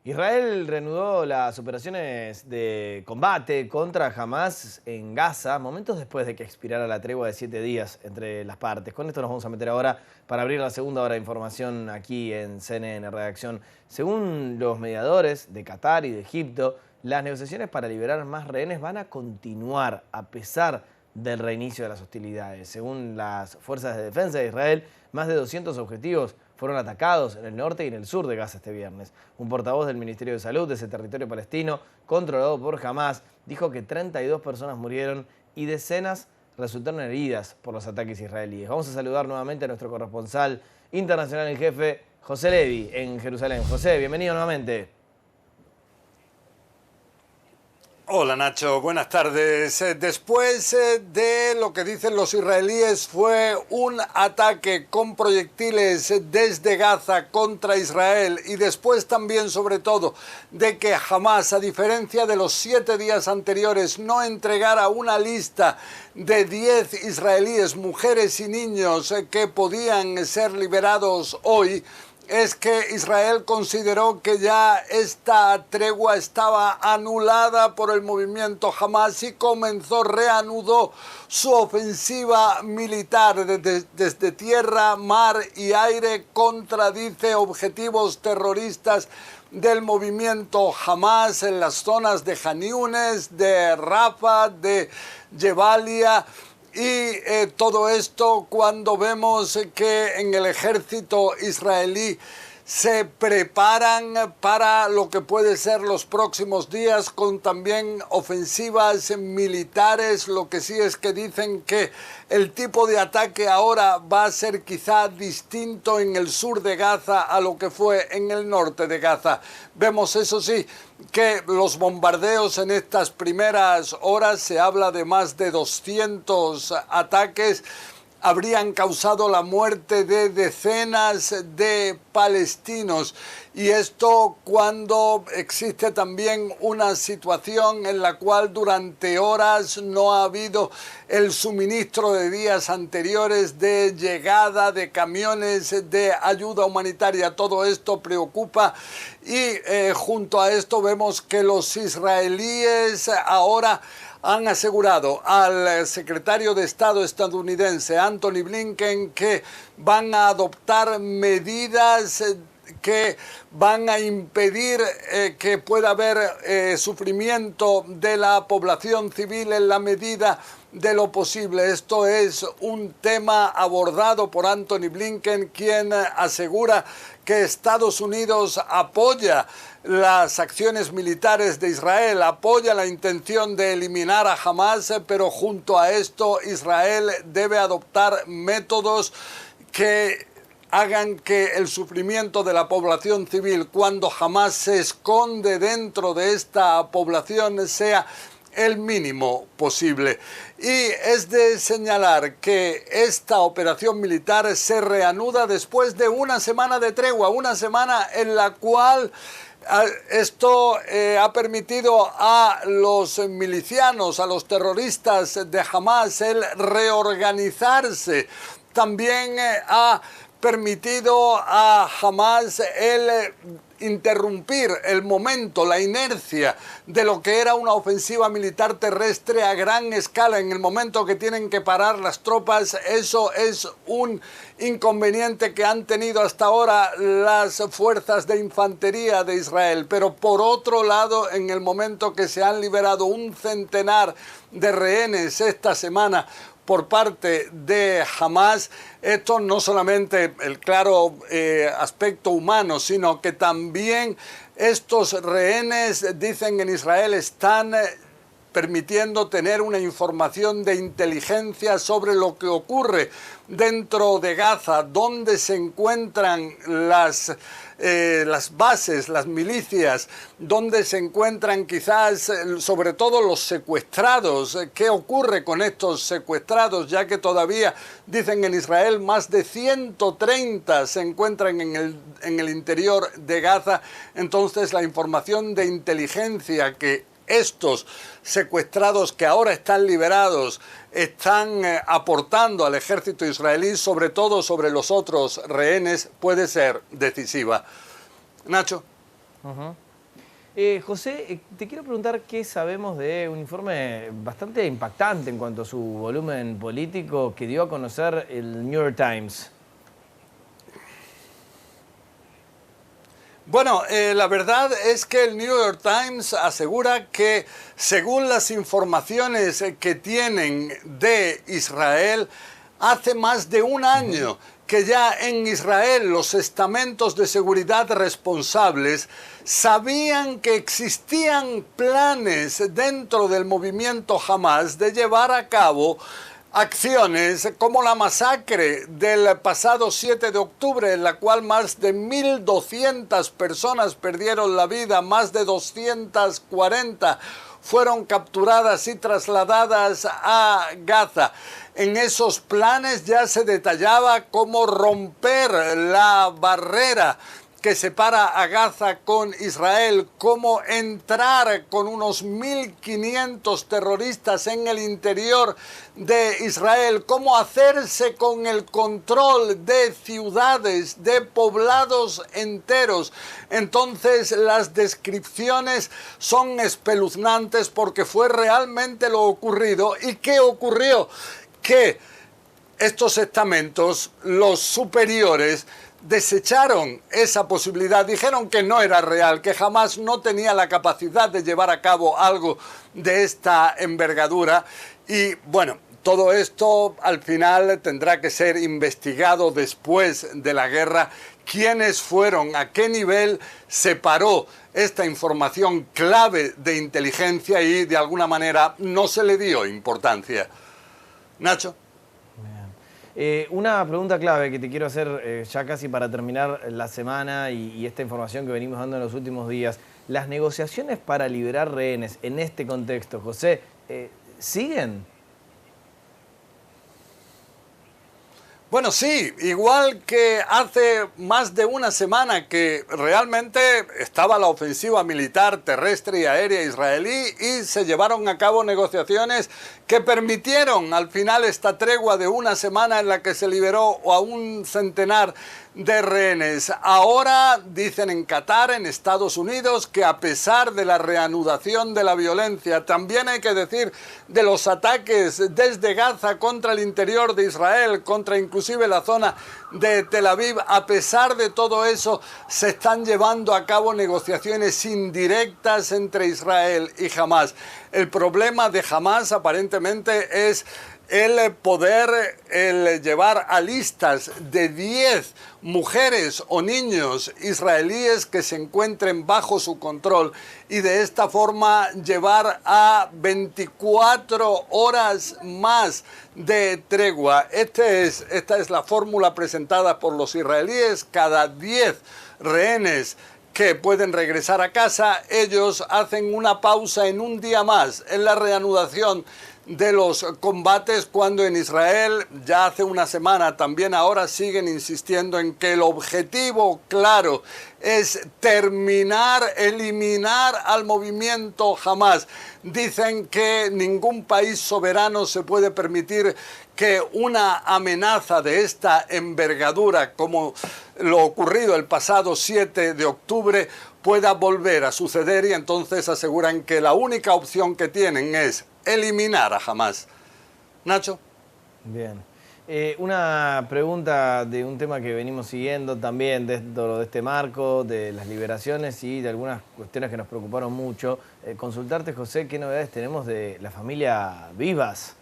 Israel reanudó las operaciones de combate contra Hamás en Gaza, momentos después de que expirara la tregua de 7 días entre las partes. Con esto nos vamos a meter ahora para abrir la segunda hora de información aquí en CNN Redacción. Según los mediadores de Qatar y de Egipto, las negociaciones para liberar más rehenes van a continuar a pesar del reinicio de las hostilidades. Según las fuerzas de defensa de Israel, más de 200 objetivos fueron atacados en el norte y en el sur de Gaza este viernes. Un portavoz del Ministerio de Salud de ese territorio palestino, controlado por Hamás, dijo que 32 personas murieron y decenas resultaron heridas por los ataques israelíes. Vamos a saludar nuevamente a nuestro corresponsal internacional en jefe, José Levi, en Jerusalén. José, bienvenido nuevamente. Hola Nacho, buenas tardes. Después de lo que dicen los israelíes fue un ataque con proyectiles desde Gaza contra Israel y después también sobre todo de que Hamás, a diferencia de los 7 días anteriores, no entregara una lista de 10 israelíes, mujeres y niños que podían ser liberados hoy, es que Israel consideró que ya esta tregua estaba anulada por el movimiento Hamás y reanudó su ofensiva militar desde tierra, mar y aire contra, dice, objetivos terroristas del movimiento Hamás en las zonas de Jan Yunes, de Rafah, de Jebalia. Y todo esto cuando vemos que en el ejército israelí se preparan para lo que puede ser los próximos días con también ofensivas militares. Lo que sí es que dicen que el tipo de ataque ahora va a ser quizá distinto en el sur de Gaza a lo que fue en el norte de Gaza. Vemos, eso sí, que los bombardeos en estas primeras horas, se habla de más de 200 ataques, habrían causado la muerte de decenas de palestinos. Y esto cuando existe también una situación en la cual durante horas no ha habido el suministro de días anteriores de llegada de camiones de ayuda humanitaria. Todo esto preocupa y junto a esto vemos que los israelíes ahora han asegurado al secretario de Estado estadounidense, Antony Blinken, que van a adoptar medidas que van a impedir que pueda haber sufrimiento de la población civil en la medida de lo posible. Esto es un tema abordado por Antony Blinken, quien asegura que Estados Unidos apoya las acciones militares de Israel, apoya la intención de eliminar a Hamás, pero junto a esto Israel debe adoptar métodos que hagan que el sufrimiento de la población civil, cuando Hamás se esconde dentro de esta población, sea el mínimo posible. Y es de señalar que esta operación militar se reanuda después de una semana de tregua, una semana en la cual esto ha permitido a los milicianos, a los terroristas de Hamás, el reorganizarse. También ha permitido a Hamás el interrumpir el momento, la inercia de lo que era una ofensiva militar terrestre a gran escala. En el momento que tienen que parar las tropas, eso es un inconveniente que han tenido hasta ahora las fuerzas de infantería de Israel. Pero por otro lado, en el momento que se han liberado un centenar de rehenes esta semana por parte de Hamás, esto no solamente el claro aspecto humano, sino que también estos rehenes, dicen en Israel, están permitiendo tener una información de inteligencia sobre lo que ocurre dentro de Gaza, donde se encuentran las bases, las milicias, donde se encuentran quizás sobre todo los secuestrados. ¿Qué ocurre con estos secuestrados? Ya que todavía, dicen en Israel, más de 130 se encuentran en el interior de Gaza. Entonces la información de inteligencia que estos secuestrados que ahora están liberados están aportando al ejército israelí, sobre todo sobre los otros rehenes, puede ser decisiva. Nacho. José, te quiero preguntar qué sabemos de un informe bastante impactante en cuanto a su volumen político que dio a conocer el New York Times. Bueno, la verdad es que el New York Times asegura que, según las informaciones que tienen de Israel, hace más de un año que ya en Israel los estamentos de seguridad responsables sabían que existían planes dentro del movimiento Hamas de llevar a cabo acciones como la masacre del pasado 7 de octubre, en la cual más de 1.200 personas perdieron la vida, más de 240 fueron capturadas y trasladadas a Gaza. En esos planes ya se detallaba cómo romper la barrera que separa a Gaza con Israel, cómo entrar con unos 1.500 terroristas en el interior de Israel, cómo hacerse con el control de ciudades, de poblados enteros. Entonces las descripciones son espeluznantes porque fue realmente lo ocurrido. ¿Y qué ocurrió? Que estos estamentos, los superiores, desecharon esa posibilidad, dijeron que no era real, que jamás no tenía la capacidad de llevar a cabo algo de esta envergadura. Y bueno, todo esto al final tendrá que ser investigado después de la guerra. ¿Quiénes fueron? ¿A qué nivel se paró esta información clave de inteligencia y de alguna manera no se le dio importancia? Nacho. Una pregunta clave que te quiero hacer ya casi para terminar la semana y esta información que venimos dando en los últimos días. Las negociaciones para liberar rehenes en este contexto, José, ¿siguen? Bueno, sí, igual que hace más de una semana que realmente estaba la ofensiva militar terrestre y aérea israelí y se llevaron a cabo negociaciones que permitieron al final esta tregua de una semana en la que se liberó a un centenar de rehenes. Ahora dicen en Qatar, en Estados Unidos, que a pesar de la reanudación de la violencia, también hay que decir de los ataques desde Gaza contra el interior de Israel, contra inclusive la zona de Tel Aviv, a pesar de todo eso, se están llevando a cabo negociaciones indirectas entre Israel y Hamás. El problema de Hamás aparentemente es el poder llevar a listas de 10 mujeres o niños israelíes que se encuentren bajo su control y de esta forma llevar a 24 horas más de tregua. Esta es la fórmula presentada por los israelíes. Cada 10 rehenes que pueden regresar a casa, ellos hacen una pausa en un día más en la reanudación de los combates, cuando en Israel ya hace una semana, también ahora siguen insistiendo en que el objetivo claro es terminar, eliminar al movimiento Hamás. Dicen que ningún país soberano se puede permitir que una amenaza de esta envergadura, como lo ocurrido el pasado 7 de octubre, pueda volver a suceder, y entonces aseguran que la única opción que tienen es eliminar a Hamás. Nacho. Bien. Una pregunta de un tema que venimos siguiendo también dentro de este marco, de las liberaciones y de algunas cuestiones que nos preocuparon mucho. Consultarte, José, ¿qué novedades tenemos de la familia Vivas?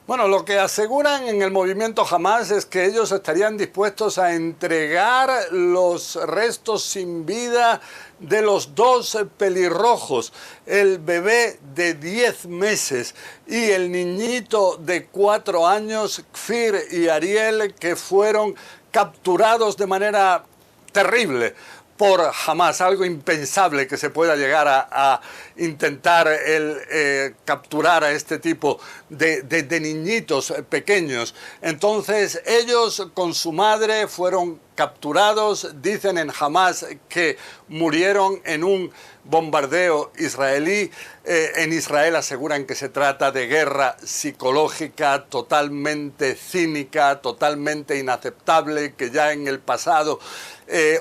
Bueno, lo que aseguran en el movimiento Hamás es que ellos estarían dispuestos a entregar los restos sin vida de los dos pelirrojos, el bebé de 10 meses y el niñito de 4 años, Kfir y Ariel, que fueron capturados de manera terrible por Hamás, algo impensable que se pueda llegar a intentar capturar a este tipo de niñitos pequeños. Entonces ellos con su madre fueron capturados capturados. Dicen en Hamas que murieron en un bombardeo israelí. En Israel aseguran que se trata de guerra psicológica totalmente cínica, totalmente inaceptable, que ya en el pasado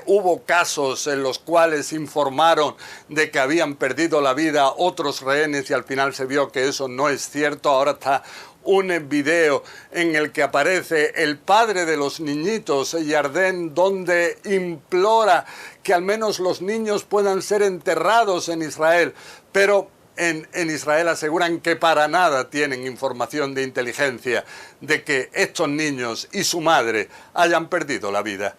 hubo casos en los cuales informaron de que habían perdido la vida otros rehenes y al final se vio que eso no es cierto. Ahora está un video en el que aparece el padre de los niñitos, Yarden, donde implora que al menos los niños puedan ser enterrados en Israel, pero en Israel aseguran que para nada tienen información de inteligencia de que estos niños y su madre hayan perdido la vida.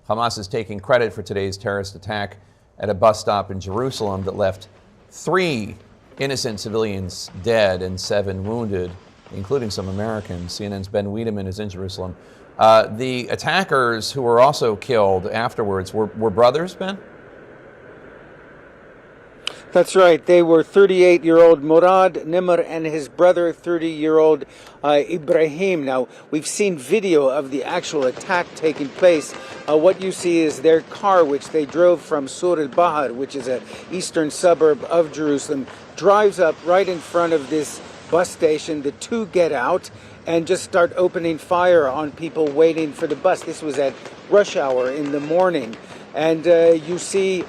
Hamas is taking credit for today's terrorist attack at a bus stop in Jerusalem that left 3 innocent civilians dead and 7 wounded, including some Americans. CNN's Ben Wiedemann is in Jerusalem. The attackers who were also killed afterwards were brothers, Ben? That's right. They were 38-year-old Murad Nimr and his brother, 30-year-old Ibrahim. Now, we've seen video of the actual attack taking place. What you see is their car, which they drove from Sur al-Bahar, which is an eastern suburb of Jerusalem, drives up right in front of this bus station. The two get out and just start opening fire on people waiting for the bus. This was at rush hour in the morning. And you see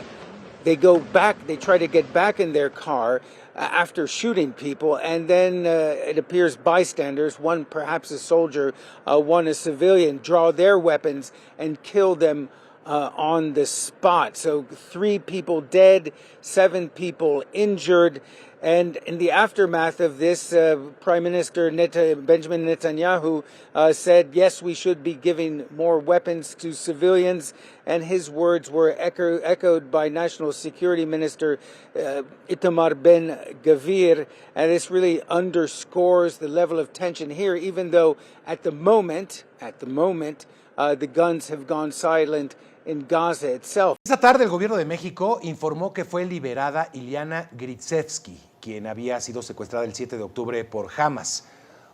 they go back, they try to get back in their car after shooting people, and then it appears bystanders, one perhaps a soldier, one a civilian, draw their weapons and kill them on the spot. So 3 people dead, 7 people injured. And in the aftermath of this, Prime Minister Benjamin Netanyahu said, yes, we should be giving more weapons to civilians. And his words were echoed by National Security Minister Itamar Ben-Gvir. And this really underscores the level of tension here, even though at the moment, the guns have gone silent in Gaza itself. Esta tarde el gobierno de México informó que fue liberada Iliana Gritsevsky, quien había sido secuestrada el 7 de octubre por Hamas.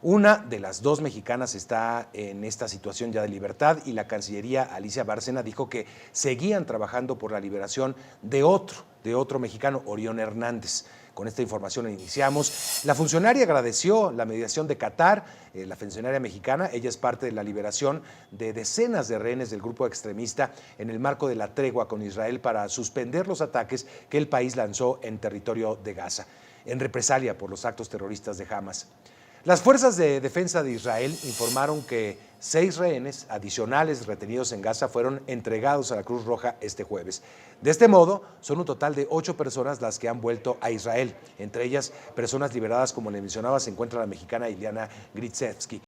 Una de las 2 mexicanas está en esta situación ya de libertad y la Cancillería Alicia Bárcena dijo que seguían trabajando por la liberación de otro mexicano, Orión Hernández. Con esta información iniciamos. La funcionaria agradeció la mediación de Qatar, la funcionaria mexicana. Ella es parte de la liberación de decenas de rehenes del grupo extremista en el marco de la tregua con Israel para suspender los ataques que el país lanzó en territorio de Gaza, en represalia por los actos terroristas de Hamas. Las fuerzas de defensa de Israel informaron que 6 rehenes adicionales retenidos en Gaza fueron entregados a la Cruz Roja este jueves. De este modo, son un total de 8 personas las que han vuelto a Israel. Entre ellas, personas liberadas, como le mencionaba, se encuentra la mexicana Iliana Gritsevsky.